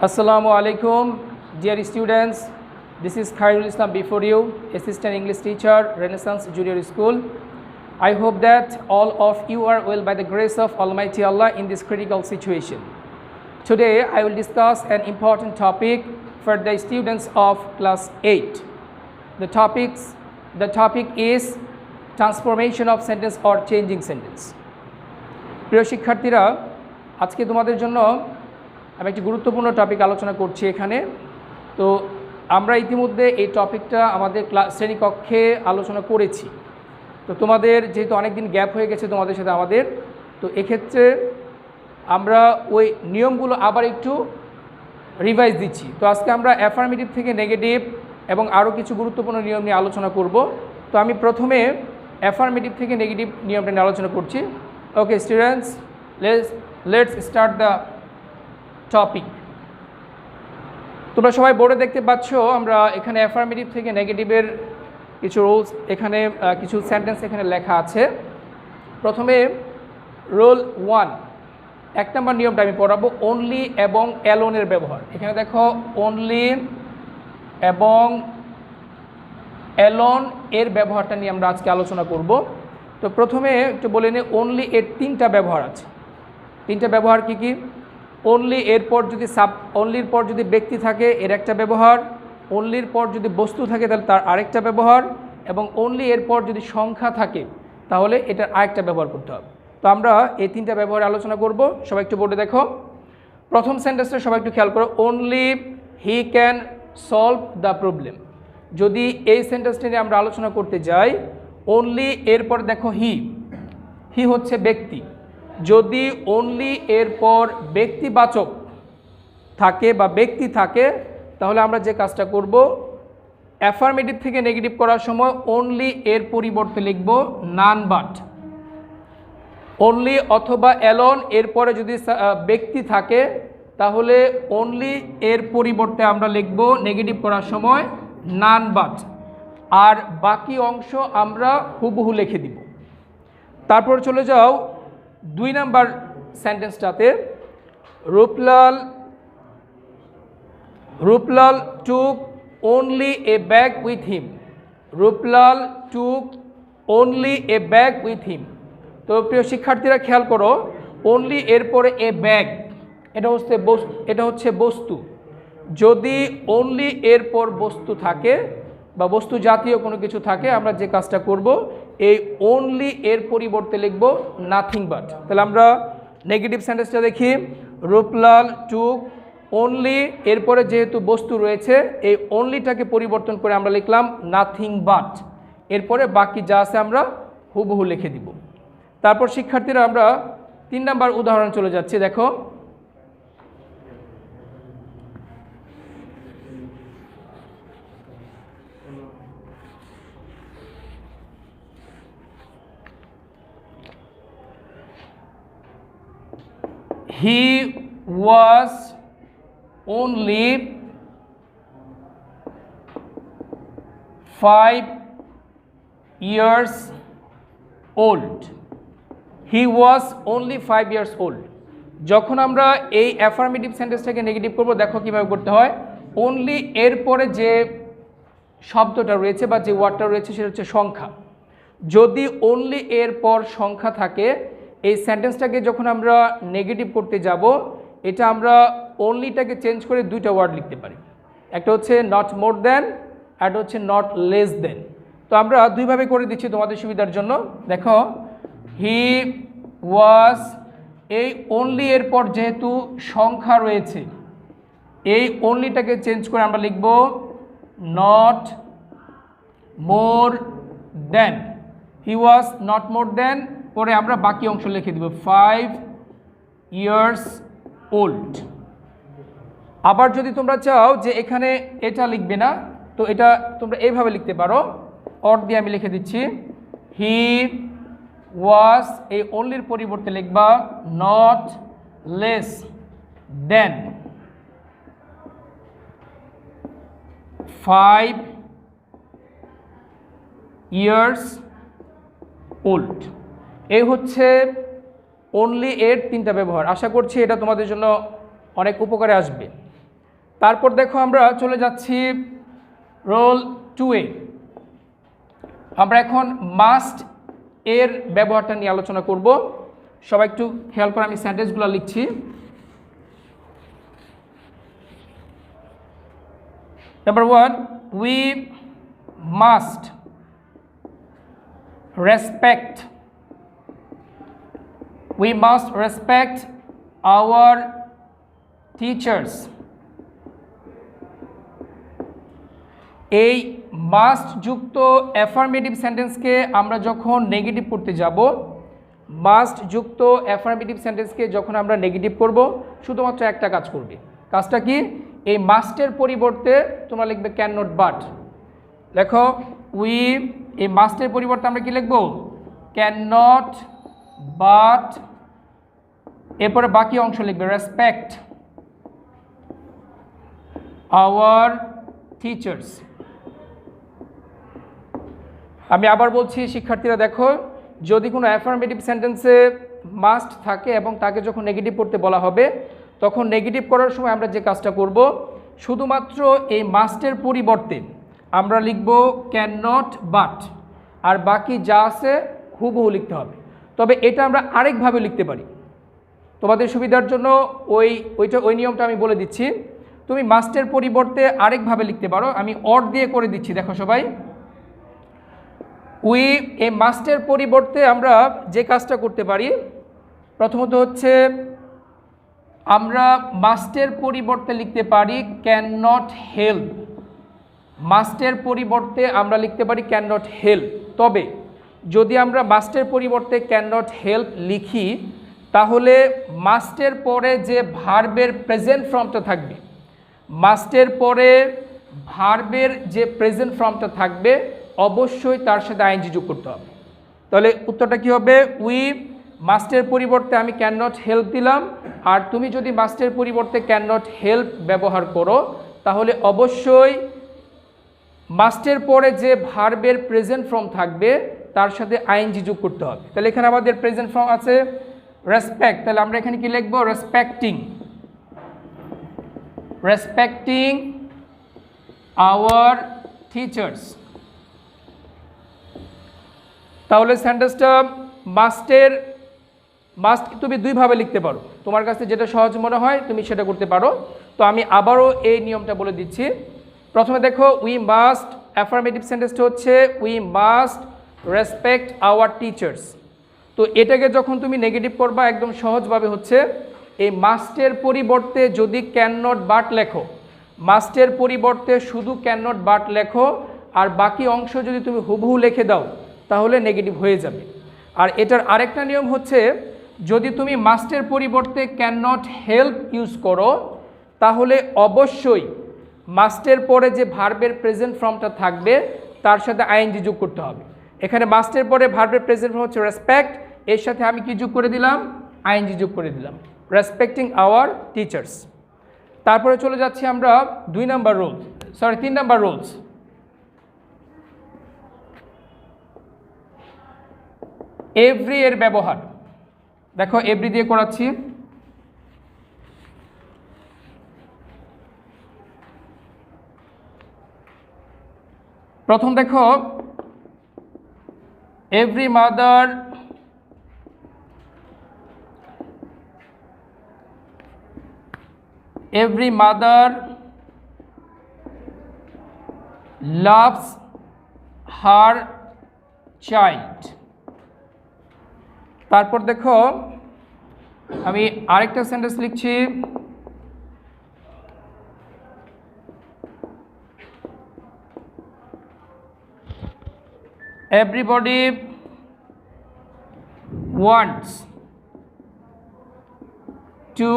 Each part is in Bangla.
Assalamu alaikum, dear students. This is Khairul Islam before you, Assistant English Teacher, Renaissance Junior School. I hope that all of you are well by the grace of Almighty Allah in this critical situation. Today I will discuss an important topic for the students of class 8. The topic is transformation of sentence or changing sentence. প্রিয় শিক্ষার্থীরা, আজকে তোমাদের জন্য আমি একটি গুরুত্বপূর্ণ টপিক আলোচনা করছি এখানে। তো আমরা ইতিমধ্যে এই টপিকটা আমাদের শ্রেণীকক্ষে আলোচনা করেছি। তো তোমাদের যেহেতু অনেক দিন গ্যাপ হয়ে গেছে তোমাদের সাথে আমাদের, তো এক্ষেত্রে আমরা ওই নিয়মগুলো আবার একটু রিভাইজ দিচ্ছি। তো আজকে আমরা অ্যাফার্মেটিভ থেকে নেগেটিভ এবং আরও কিছু গুরুত্বপূর্ণ নিয়ম নিয়ে আলোচনা করব। তো আমি প্রথমে অ্যাফার্মেটিভ থেকে নেগেটিভ নিয়মটা নিয়ে আলোচনা করছি। Okay students, let's start the topic. তোমরা সবাই বোর্ডে দেখতে পাচ্ছ আমরা এখানে অ্যাফার্মেটিভ থেকে নেগেটিভের কিছু রুলস, এখানে কিছু সেন্টেন্স এখানে লেখা আছে। প্রথমে রুল 1, 1 নম্বর নিয়মটা আমি পড়াবো, অনলি এবং অ্যালোনের ব্যবহার। এখানে দেখো অনলি এবং অ্যালোন এর ব্যবহারটা নিয়ে আমরা আজকে আলোচনা করব। তো প্রথমে একটু বলে নিই, অনলি এর 3টা ব্যবহার আছে। 3টা ব্যবহার কি কি? অনলি এরপর যদি অনলির পর যদি ব্যক্তি থাকে এর একটা ব্যবহার, অনলির পর যদি বস্তু থাকে তাহলে তার আরেকটা ব্যবহার, এবং অনলি এরপর যদি সংখ্যা থাকে তাহলে এটার আরেকটা ব্যবহার করতে হবে। তো আমরা এই 3টা ব্যবহার আলোচনা করব। সবাই একটু বোর্ডে দেখো। প্রথম সেন্টেন্সটা সবাই একটু খেয়াল করো, only he can solve the problem. যদি এই সেন্টেন্সটা নিয়ে আমরা আলোচনা করতে যাই, অনলি এরপর দেখো হি হচ্ছে ব্যক্তি। যদি অনলি এরপর ব্যক্তিবাচক থাকে বা ব্যক্তি থাকে তাহলে আমরা যে কাজটা করব, অ্যাফার্মেটিভ থেকে নেগেটিভ করার সময় অনলি এর পরিবর্তে লিখব নান বাট। অনলি অথবা অ্যালোন এরপরে যদি ব্যক্তি থাকে তাহলে অনলি এর পরিবর্তে আমরা লিখব নেগেটিভ করার সময় নান বাট, আর বাকি অংশ আমরা হুবহু লিখে দিব। তারপর চলে যাও 2 নাম্বার সেন্টেন্সটাতে, Ruplal took only a bag with him. Ruplal took only a bag with him. তো প্রিয় শিক্ষার্থীরা খেয়াল করো, অনলি এরপরে এ ব্যাগ, এটা হচ্ছে বস্তু। যদি অনলি এরপর বস্তু থাকে বা বস্তু জাতীয় কোনো কিছু থাকে, আমরা যে কাজটা করব, এই অনলি এর পরিবর্তে লিখব নাথিং বাট। তাহলে আমরা নেগেটিভ সেন্টেন্সটা দেখি, রূপলাল টুক অনলি এরপরে যেহেতু বস্তু রয়েছে এই অনলিটাকে পরিবর্তন করে আমরা লিখলাম নাথিং বাট, এরপরে বাকি যা আছে আমরা হুবহু লিখে দিব। তারপর শিক্ষার্থীরা আমরা 3 নাম্বার উদাহরণ চলে যাচ্ছি। দেখো, he was only 5 years old. He was only 5 years old. যখন আমরা এই অ্যাফার্মেটিভ সেন্টেন্সটাকে নেগেটিভ করব, দেখো কীভাবে করতে হয়। অনলি এরপরে যে শব্দটা রয়েছে বা যে ওয়ার্ডটা রয়েছে সেটা হচ্ছে সংখ্যা। যদি অনলি এরপর সংখ্যা থাকে, এই সেন্টেন্সটাকে যখন আমরা নেগেটিভ করতে যাব, এটা আমরা অনলিটাকে চেঞ্জ করে 2টা ওয়ার্ড লিখতে পারি। একটা হচ্ছে নট মোর দ্যান, আর একটা হচ্ছে নট লেস দেন। তো আমরা 2ভাবে করে দিচ্ছি তোমাদের সুবিধার জন্য। দেখো, হি ওয়াজ, এই অনলি এরপর যেহেতু সংখ্যা রয়েছে এই অনলিটাকে চেঞ্জ করে আমরা লিখব not more than. He was not more than, পরে আমরা বাকি অংশ লিখে দিব 5 years old। আবার যদি তোমরা চাও যে এখানে এটা লিখবে না, তো এটা তোমরা এইভাবে লিখতে পারো, অর দিয়ে আমি লিখে দিচ্ছি, হি ওয়াজ, এই অনলির পরিবর্তে লিখবা not less than 5 years old। এই হচ্ছে অনলি এর 3টা ব্যবহার। আশা করছি এটা তোমাদের জন্য অনেক উপকারে আসবে। তারপর দেখো আমরা চলে যাচ্ছি রোল 2-এ। আমরা এখন মাস্ট এর ব্যবহারটা নিয়ে আলোচনা করব। সবাই একটু খেয়াল করে, আমি সেন্টেন্সগুলো লিখছি। Number 1, we must respect our teachers. এই মাস্ট যুক্ত অ্যাফার্মেটিভ সেন্টেন্সকে আমরা যখন নেগেটিভ করতে যাব, মাস্ট যুক্ত অ্যাফার্মেটিভ সেন্টেন্সকে যখন আমরা নেগেটিভ করব, শুধুমাত্র একটা কাজ করবে। কাজটা কি? এই মাস্টের পরিবর্তে তোমরা লিখবে ক্যান নট বাট। লেখো উই, এই মাস্টের পরিবর্তে আমরা কি লিখব? ক্যান নট বাট, এরপরে বাকি অংশ লিখবে রেসপেক্ট আওয়ার টিচার্স। আমি আবার বলছি শিক্ষার্থীরা, দেখো যদি কোনো অ্যাফার্মেটিভ সেন্টেন্সে মাস্ট থাকে এবং তাকে যখন নেগেটিভ করতে বলা হবে, তখন নেগেটিভ করার সময় আমরা যে কাজটা করব, শুধুমাত্র এই মাস্টের পরিবর্তে আমরা লিখব ক্যান নট বাট, আর বাকি যা আছে হুবহু লিখতে হবে। তবে এটা আমরা আরেকভাবে লিখতে পারি। তোমাদের সুবিধার জন্য ওই নিয়মটা আমি বলে দিচ্ছি। তুমি মাস্টের পরিবর্তে আরেকভাবে লিখতে পারো। আমি অর দিয়ে করে দিচ্ছি, দেখো সবাই। উই, এই মাস্টের পরিবর্তে আমরা যে কাজটা করতে পারি, প্রথমত হচ্ছে আমরা মাস্টের পরিবর্তে লিখতে পারি ক্যান নট হেল্প। মাস্টের পরিবর্তে আমরা লিখতে পারি ক্যান নট হেল্প। তবে যদি আমরা মাস্টের পরিবর্তে ক্যান নট হেল্প লিখি, তাহলে মাস্টের পরে যে ভার্বের প্রেজেন্ট ফর্মটা থাকবে, মাস্টের পরে ভার্বের যে প্রেজেন্ট ফর্মটা থাকবে, অবশ্যই তার সাথে আইএনজি যোগ করতে হবে। তাহলে উত্তরটা কি হবে? উই মাস্টের পরিবর্তে আমি ক্যান নট হেল্প দিলাম, আর তুমি যদি মাস্টের পরিবর্তে ক্যান নট হেল্প ব্যবহার করো, তাহলে অবশ্যই মাস্টের পরে যে ভার্বের প্রেজেন্ট ফর্ম থাকবে তার সাথে আইএনজি যোগ করতে হবে। তাহলে এখানে আমাদের প্রেজেন্ট ফর্ম আছে রেসপেক্ট, তাহলে আমরা এখানে কি লিখব? Respecting our teachers. তাহলে সেন্টেন্সটা মাস্ট তুমি দুইভাবে লিখতে পারো, তোমার কাছে যেটা সহজ মনে হয় তুমি সেটা করতে পারো। তো আমি আবারও এই নিয়মটা বলে দিচ্ছি। প্রথমে দেখো, উই মাস্ট, অ্যাফার্মেটিভ সেন্টেন্সটা হচ্ছে we must respect our teachers. তো এটাকে যখন তুমি নেগেটিভ করবা, একদম সহজভাবে হচ্ছে এই মাস্টের পরিবর্তে যদি ক্যান নট বাট লেখো, মাস্টের পরিবর্তে শুধু ক্যান নট বাট লেখো, আর বাকি অংশ যদি তুমি হুবহু লিখে দাও, তাহলে নেগেটিভ হয়ে যাবে। আর এটার আরেকটা নিয়ম হচ্ছে, যদি তুমি মাস্টের পরিবর্তে ক্যান নট হেল্প ইউজ করো, তাহলে অবশ্যই মাস্টের পরে যে ভার্বের প্রেজেন্ট ফর্মটা থাকবে তার সাথে আইএনজি যোগ করতে হবে। এখানে মাস্টের পরে ভার্বের প্রেজেন্ট ফর্ম হচ্ছে রেসপেক্ট, এর সাথে আমি কি যোগ করে দিলাম? আইএনজি যোগ করে দিলাম, রেসপেক্টিং আওয়ার টিচার্স। তারপরে চলে যাচ্ছি আমরা 3 নাম্বার রুলস। এভরি এর ব্যবহার দেখো, এভরি দিয়ে করাচ্ছি। প্রথম দেখো, every mother loves her child। তারপর দেখো, আমি আরেকটা সেন্টেন্স লিখছি, everybody wants to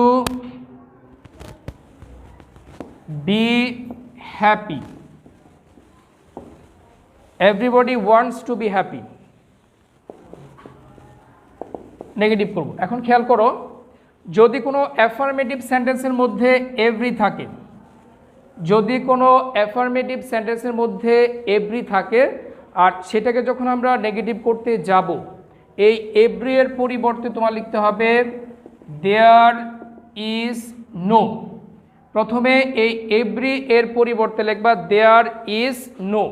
be happy। everybody wants to be happy, negative করব। এখন খেয়াল করো, যদি কোনো অ্যাফার্মেটিভ সেন্টেন্সের মধ্যে এভরি থাকে, যদি কোনো অ্যাফার্মেটিভ সেন্টেন্সের মধ্যে এভরি থাকে, আর সেটাকে যখন আমরা নেগেটিভ করতে যাব, এই এভরি এর পরিবর্তে তোমার লিখতে হবে দেয়ার ইজ নো। প্রথমে এই এভরি এর পরিবর্তে লিখবা দেয়ার ইজ নো।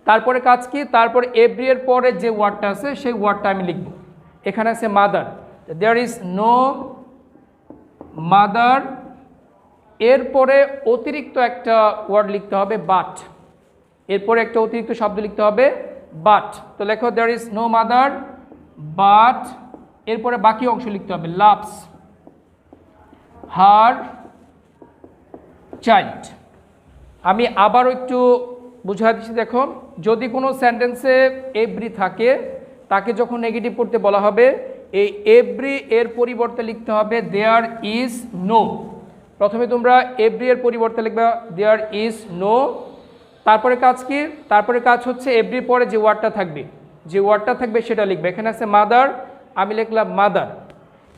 তারপরে কাজ কি, তারপরে এভরি এর পরে যে ওয়ার্ডটা আছে সেই ওয়ার্ডটা আমি লিখব। এখানে আছে mother, there is no mother. এরপরে অতিরিক্ত একটা ওয়ার্ড লিখতে হবে বাট, এরপরে একটা অতিরিক্ত শব্দ লিখতে হবে বাট। তো লেখো there is no mother but, এরপরে বাকি অংশ লিখতে হবে লাভস হার চাইল্ড। আমি আবারও একটু বুঝা দিচ্ছি, দেখো যদি কোনো সেন্টেন্সে এভরি থাকে তাকে যখন নেগেটিভ করতে বলা হবে এই এভরি এর পরিবর্তে লিখতে হবে দেয়ার ইজ নো। প্রথমে তোমরা এভরি এর পরিবর্তে লিখবে দেয়ার ইজ নো। তারপরে কাজ কি, তারপরে কাজ হচ্ছে এভরির পরে যে ওয়ার্ডটা থাকবে সেটা লিখবে। এখানে আছে মাদার, আমি লিখলাম মাদার।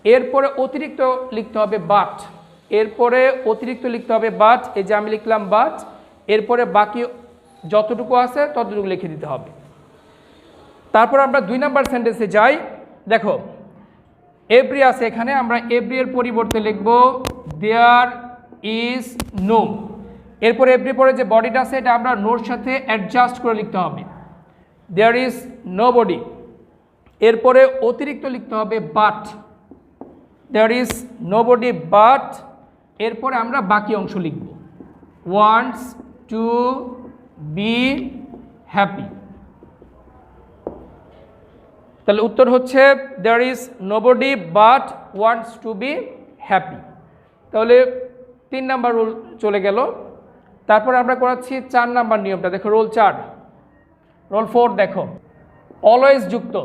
এরপরে অতিরিক্ত লিখতে হবে বাট, এরপরে অতিরিক্ত লিখতে হবে বাট, এই যে আমি লিখলাম বাট। এরপরে বাকি যতটুকু আছে ততটুকু লিখে দিতে হবে। তারপর আমরা 2 নাম্বার সেন্টেন্সে যাই। দেখো এভরি আছে, এখানে আমরা এভরি এর পরিবর্তে লিখব দেয়ার ইজ নো। এরপরে এভরি পরে যে বডিটা আছে এটা আমরা নোর সাথে অ্যাডজাস্ট করে লিখতে হবে, দেয়ার ইজ নো বডি। এরপরে অতিরিক্ত লিখতে হবে but, there is no body but. এরপরে আমরা বাকি অংশ লিখব ওয়ান্টস টু বি হ্যাপি। তাহলে উত্তর হচ্ছে there is nobody but wants to be happy. তাহলে 3 নাম্বার রুল চলে গেল। তারপরে আমরা করাচ্ছি 4 নাম্বার নিয়মটা। দেখো রোল 4, রোল 4 দেখো অলওয়েজ যুক্ত।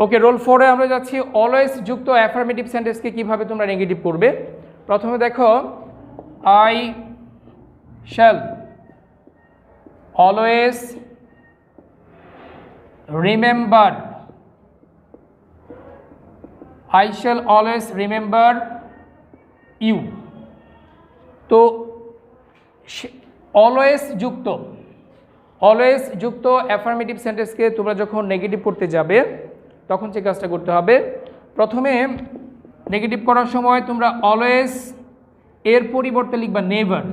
ওকে, রোল 4-এ আমরা যাচ্ছি অলওয়েজ যুক্ত অ্যাফার্মেটিভ সেন্টেন্সকে কিভাবে তোমরা নেগেটিভ করবে। প্রথমে দেখো I shall always remember, I shall always remember you. তো অলওয়েজ যুক্ত অ্যাফার্মেটিভ সেন্টেন্সকে তোমরা যখন নেগেটিভ করতে যাবে তখন যে কাজটা করতে হবে, প্রথমে নেগেটিভ করার সময় তোমরা অলওয়েজ এর পরিবর্তে লিখবা নেভার,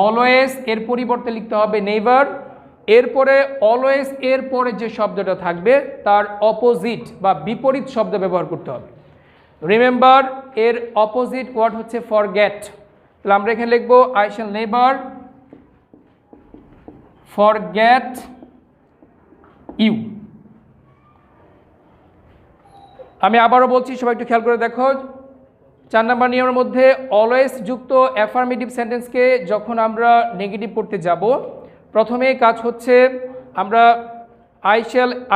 অলওয়েজ এর পরিবর্তে লিখতে হবে নেভার। এরপরে অলওয়েজ এর পরে যে শব্দটা থাকবে তার অপোজিট বা বিপরীত শব্দ ব্যবহার করতে হবে। রিমেম্বার এর অপোজিট ওয়ার্ড হচ্ছে ফরগেট। তাহলে আমরা এখানে লিখবো I shall never forget you. আমি আবারও বলছি, সবাই একটু খেয়াল করে দেখো। 4 নাম্বার নিয়মের মধ্যে অলওয়েজ যুক্ত অ্যাফার্মেটিভ সেন্টেন্সকে যখন আমরা নেগেটিভ করতে যাব, প্রথমে কাজ হচ্ছে আমরা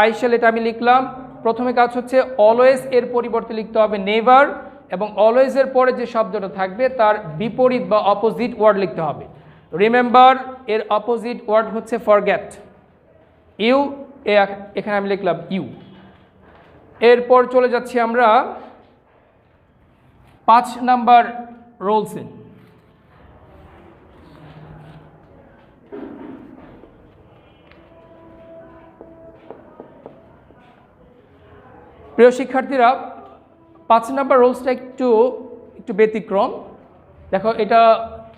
আই শ্যাল এটা আমি লিখলাম। প্রথমে কাজ হচ্ছে অলওয়েজ এর পরিবর্তে লিখতে হবে নেভার, এবং অলওয়েজ এর পরে যে শব্দটা থাকবে তার বিপরীত বা অপোজিট ওয়ার্ড লিখতে হবে। রিমেম্বার এর অপোজিট ওয়ার্ড হচ্ছে ফরগেট। ইউ এখানে আমি লিখলাম ইউ। এরপর চলে যাচ্ছি আমরা 5 নাম্বার রুলসে। প্রিয় শিক্ষার্থীরা, 5 নাম্বার রুলসটা একটু ব্যতিক্রম। দেখো এটা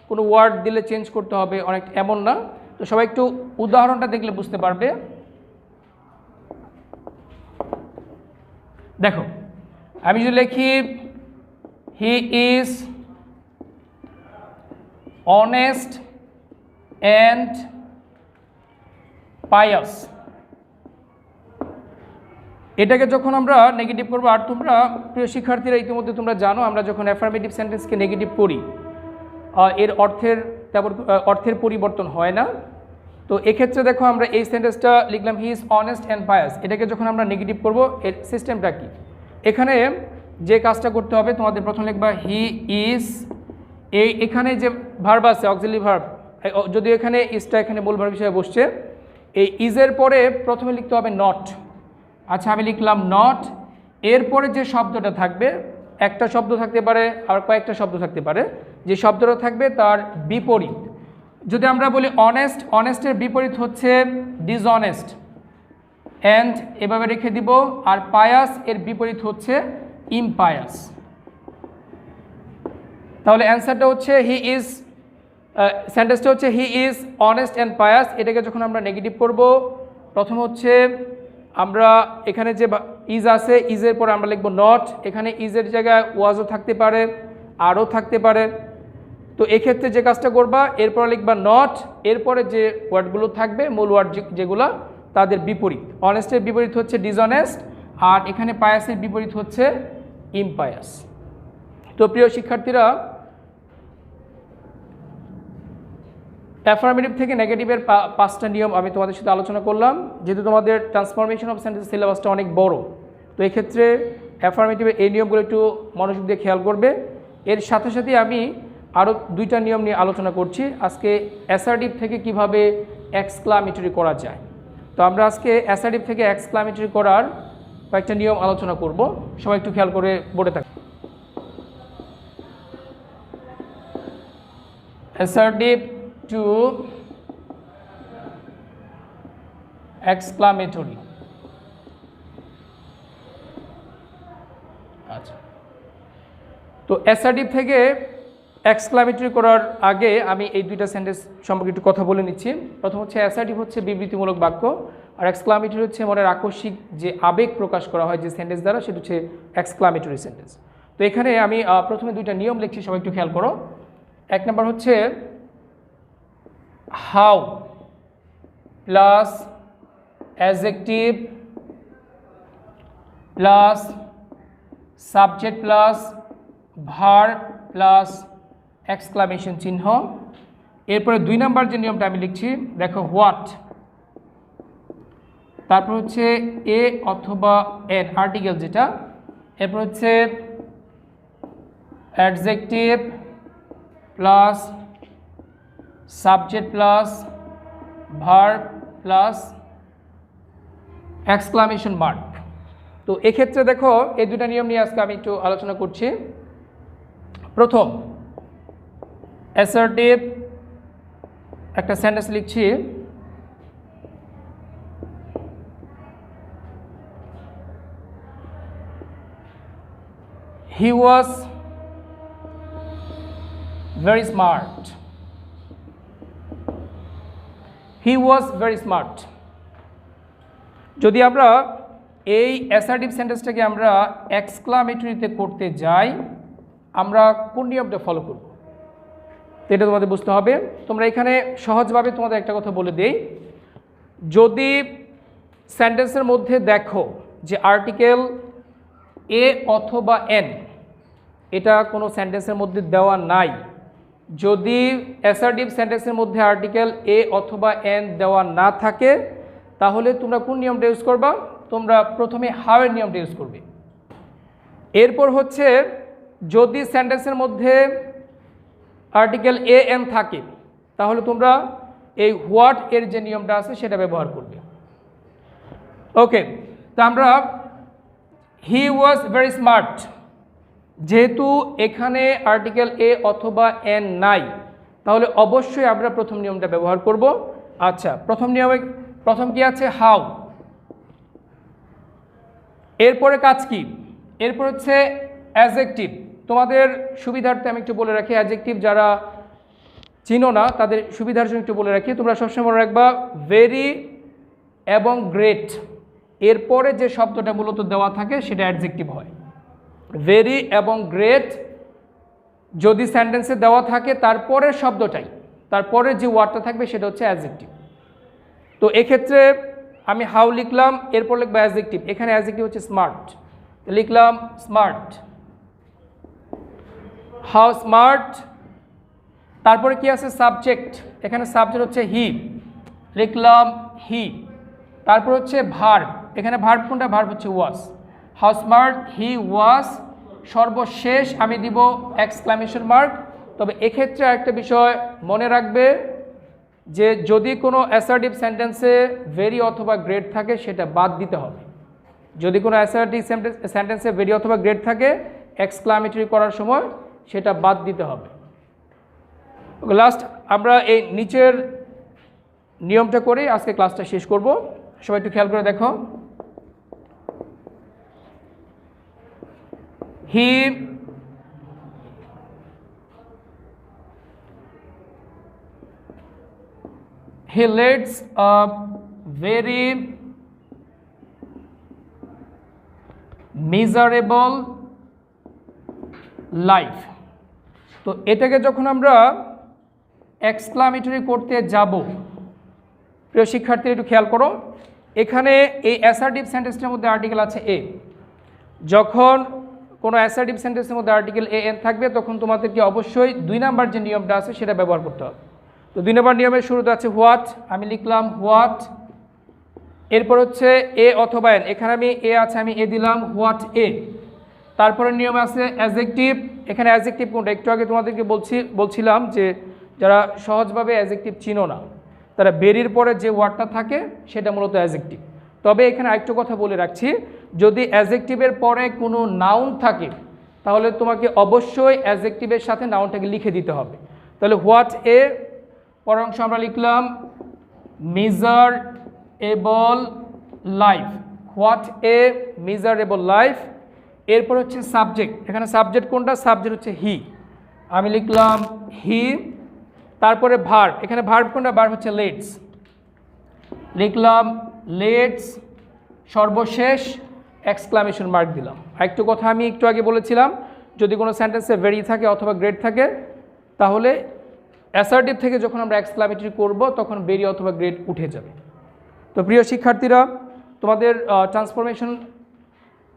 কোনো ওয়ার্ড দিলে চেঞ্জ করতে হবে অনেক, এমন না। তো সবাই একটু উদাহরণটা দেখলে বুঝতে পারবে। দেখো আমি যদি লিখি he is honest and pious, এটাকে যখন আমরা নেগেটিভ করবো, আর তোমরা প্রিয় শিক্ষার্থীরা ইতিমধ্যে তোমরা জানো আমরা যখন অ্যাফার্মেটিভ সেন্টেন্সকে নেগেটিভ করি এর অর্থের পরিবর্তন হয় না। তো এক্ষেত্রে দেখো আমরা এই সেন্টেন্সটা লিখলাম he is honest and pious. এটাকে যখন আমরা নেগেটিভ করব এর সিস্টেমটা কি, এখানে যে কাজটা করতে হবে তোমাদের প্রথম লিখবা হি ইজ, এখানে যে ভার্ব আছে অক্সিলারি ভার্ব, যদিও এখানে ইজটা এখানে মূল ভার্ব হিসেবে বসছে, এই ইজের পরে প্রথমে লিখতে হবে নট। আচ্ছা আমি লিখলাম নট। এরপরে যে শব্দটা থাকবে, একটা শব্দ থাকতে পারে আর কয়েকটা শব্দ থাকতে পারে, যে শব্দটা থাকবে তার বিপরীত। যদি আমরা বলি অনেস্ট, অনেস্টের বিপরীত হচ্ছে ডিসঅনেস্ট, অ্যান্ড এভাবে রেখে দিব। আর পায়াস এর বিপরীত হচ্ছে ইমপায়াস। তাহলে অ্যান্সারটা হচ্ছে হি ইজ, সেন্টেন্সটা হচ্ছে he is honest and pious. এটাকে যখন আমরা নেগেটিভ করব, প্রথম হচ্ছে আমরা এখানে যে ইজ আছে, ইজের পরে আমরা লিখব নট। এখানে ইজের জায়গায় ওয়াজও থাকতে পারে, আরও থাকতে পারে। তো এক্ষেত্রে যে কাজটা করবা, এরপরে লিখবা নট, এরপরে যে ওয়ার্ডগুলো থাকবে মূল ওয়ার্ড যেগুলো তাদের বিপরীত। অনেস্টের বিপরীত হচ্ছে ডিসঅনেস্ট, আর এখানে পায়াসের বিপরীত হচ্ছে ইমপায়াস। তো প্রিয় শিক্ষার্থীরা, অ্যাফার্মেটিভ থেকে নেগেটিভের 5টা নিয়ম আমি তোমাদের সাথে আলোচনা করলাম। যেহেতু তোমাদের ট্রান্সফরমেশন অফ সেন্টেন্স সিলেবাসটা অনেক বড়, তো এক্ষেত্রে অ্যাফার্মেটিভের এই নিয়মগুলো একটু মনোযোগ দিয়ে খেয়াল করবে। এর সাথে সাথে আমি আরও 2টা নিয়ম নিয়ে আলোচনা করছি আজকে, অ্যাসার্টিভ থেকে কিভাবে এক্সক্লামেটরি করা যায়। তো আমরা আজকে অ্যাসার্টিভ থেকে এক্সক্লামেটরি করার কয়েকটা নিয়ম আলোচনা করব। সবাই একটু খেয়াল করে বোর্ডে থাকবে। Assertive two exclamatory. আচ্ছা, তো অ্যাসার্টিভ থেকে এক্সক্লামেটরি করার আগে আমি এই 2টা সেন্টেন্স সম্পর্কে একটু কথা বলে নিচ্ছি। প্রথম হচ্ছে অ্যাসার্টিভ হচ্ছে বিবৃতিমূলক বাক্য, আর এক্সক্লামেটরি হচ্ছে মনের আকস্মিক যে আবেগ প্রকাশ করা হয় যে সেন্টেন্স দ্বারা, সেটা হচ্ছে এক্সক্লামেটরি সেন্টেন্স। তো এখানে আমি প্রথমে 2টা নিয়ম লিখছি, সবাই একটু খেয়াল করো। 1 নম্বর হচ্ছে how plus adjective plus subject plus verb plus exclamation চিহ্ন। এরপরে 2 নম্বর যে নিয়মটা আমি লিখছি, দেখো হোয়াট, তারপর হচ্ছে এ অথবা এন আর্টিকেল যেটা, এরপর হচ্ছে adjective plus subject plus verb plus exclamation mark. তো এক্ষেত্রে দেখো এই 2টা নিয়ম নিয়ে আজকে আমি একটু আলোচনা করছি। প্রথম, অ্যাসার্টিভ একটা সেন্টেন্স লিখছি, he was very smart. He was very smart. যদি আমরা এই অ্যাসার্টিভ সেন্টেন্সটাকে আমরা এক্সক্লামেটরিতে করতে যাই, আমরা কোন নিয়মটা ফলো করব এটা তোমাদের বুঝতে হবে। তোমরা এখানে সহজভাবে তোমাদের একটা কথা বলে দেই, যদি সেন্টেন্সের মধ্যে দেখো যে আর্টিকেল এ অথবা এন, এটা কোনো সেন্টেন্সের মধ্যে দেওয়া নাই, যদি অ্যাসার্টিভ সেন্টেন্সের মধ্যে আর্টিকেল এ অথবা এন দেওয়া না থাকে, তাহলে তোমরা কোন নিয়মটা ইউজ করবা? তোমরা প্রথমে হাউ এর নিয়মটা ইউজ করবে। এরপর হচ্ছে যদি সেন্টেন্সের মধ্যে আর্টিকেল এ এন থাকে, তাহলে তোমরা এই হোয়াট এর যে নিয়মটা আছে সেটা ব্যবহার করবে। ওকে, তো আমরা হি ওয়াজ ভেরি স্মার্ট, যেহেতু এখানে আর্টিকেল এ অথবা এন নাই, তাহলে অবশ্যই আমরা প্রথম নিয়মটা ব্যবহার করব। আচ্ছা, প্রথম কি আছে? হাউ। এরপরে কাজ কি? এরপর হচ্ছে অ্যাডজেক্টিভ। তোমাদের সুবিধার্থে আমি একটু বলে রাখি, অ্যাডজেক্টিভ যারা চিনো না তাদের সুবিধার জন্য একটু বলে রাখি, তোমরা সবসময় মনে রাখবা ভেরি এবং গ্রেট এরপরে যে শব্দটা মূলত দেওয়া থাকে সেটা অ্যাডজেক্টিভ হয়। ভেরি এবং গ্রেট যদি সেন্টেন্সে দেওয়া থাকে, তারপরের শব্দটাই, তারপরে যে ওয়ার্ডটা থাকবে সেটা হচ্ছে অ্যাডজেক্টিভ। তো এক্ষেত্রে আমি হাউ লিখলাম, এরপর লিখবো অ্যাডজেক্টিভ। এখানে অ্যাডজেক্টিভ হচ্ছে স্মার্ট, লিখলাম স্মার্ট, হাউ স্মার্ট। তারপরে কি আছে? সাবজেক্ট। এখানে সাবজেক্ট হচ্ছে হি, লিখলাম হি। তারপর হচ্ছে ভার্ব, এখানে ভার্ব কোনটা? ভার্ব হচ্ছে ওয়াজ। হাউ স্মার্ট হি ওয়াজ। সর্বশেষ আমি দিব এক্সক্লামেশন মার্ক। তবে এক্ষেত্রে একটা বিষয় মনে রাখবে যে যদি কোনো অ্যাসার্টিভ সেন্টেন্সে ভেরি অথবা গ্রেট থাকে সেটা বাদ দিতে হবে। যদি কোনো অ্যাসার্টিভ সেন্টেন্সে ভেরি অথবা গ্রেট থাকে, এক্সক্লামেটরি করার সময় সেটা বাদ দিতে হবে। লাস্ট আমরা এই নিচের নিয়মটা করে আজকে ক্লাসটা শেষ করব। সবাই একটু খেয়াল করে দেখো। he leads a very miserable life। তো এটাকে যখন আমরা এক্সক্লামেটরি করতে যাব, প্রিয় শিক্ষার্থীরা একটু খেয়াল করো, এখানে এই অ্যাসার্টিভ সেন্টেন্সটার মধ্যে আর্টিকেল আছে এ। যখন কোনো অ্যাসার্টিভ সেন্টেন্সের মধ্যে আর্টিকেল এ এন থাকবে তখন তোমাদেরকে অবশ্যই 2 নাম্বার যে নিয়মটা আছে সেটা ব্যবহার করতে হবে। তো 2 নম্বর নিয়মের শুরুতে আছে হোয়াট, আমি লিখলাম হোয়াট, এরপর হচ্ছে এ অথবা এন, এখানে আমি এ আছে আমি এ দিলাম হোয়াট এ। তারপরে নিয়ম আছে অ্যাডজেক্টিভ, এখানে অ্যাডজেক্টিভ কোনটা একটু আগে তোমাদেরকে বলছিলাম যে যারা সহজভাবে অ্যাডজেক্টিভ চিনো না তারা বেরির পরে যে ওয়ার্ডটা থাকে সেটা মূলত অ্যাডজেক্টিভ। তবে এখানে আরেকটু কথা বলে রাখছি, যদি অ্যাডজেক্টিভের পরে কোনো নাউন থাকে তাহলে তোমাকে অবশ্যই অ্যাডজেক্টিভের সাথে নাউনটাকে লিখে দিতে হবে। তাহলে হোয়াট এ পরের অংশ আমরা লিখলাম miserable life, what a miserable life. এরপর হচ্ছে সাবজেক্ট, এখানে সাবজেক্ট কোনটা, সাবজেক্ট হচ্ছে হি, আমি লিখলাম হি। তারপরে ভার্ব, এখানে ভার্ব কোনটা, ভার্ব হচ্ছে লেটস, লিখলাম লেটস। সর্বশেষ এক্সক্লামেশন মার্ক দিলাম। আরেকটু কথা আমি একটু আগে বলেছিলাম, যদি কোনো সেন্টেন্সে ভেরি থাকে অথবা গ্রেট থাকে তাহলে অ্যাসার্টিভ থেকে যখন আমরা এক্সক্লামেটরি করব তখন ভেরি অথবা গ্রেট উঠে যাবে। তো প্রিয় শিক্ষার্থীরা, তোমাদের ট্রান্সফরমেশন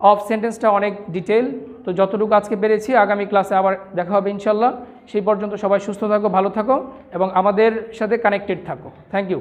অফ সেন্টেন্সটা অনেক ডিটেল, তো যতটুকু আজকে পেরেছি আগামী ক্লাসে আবার দেখা হবে ইনশাল্লাহ। সেই পর্যন্ত সবাই সুস্থ থাকো, ভালো থাকো এবং আমাদের সাথে কানেক্টেড থাকো। Thank you.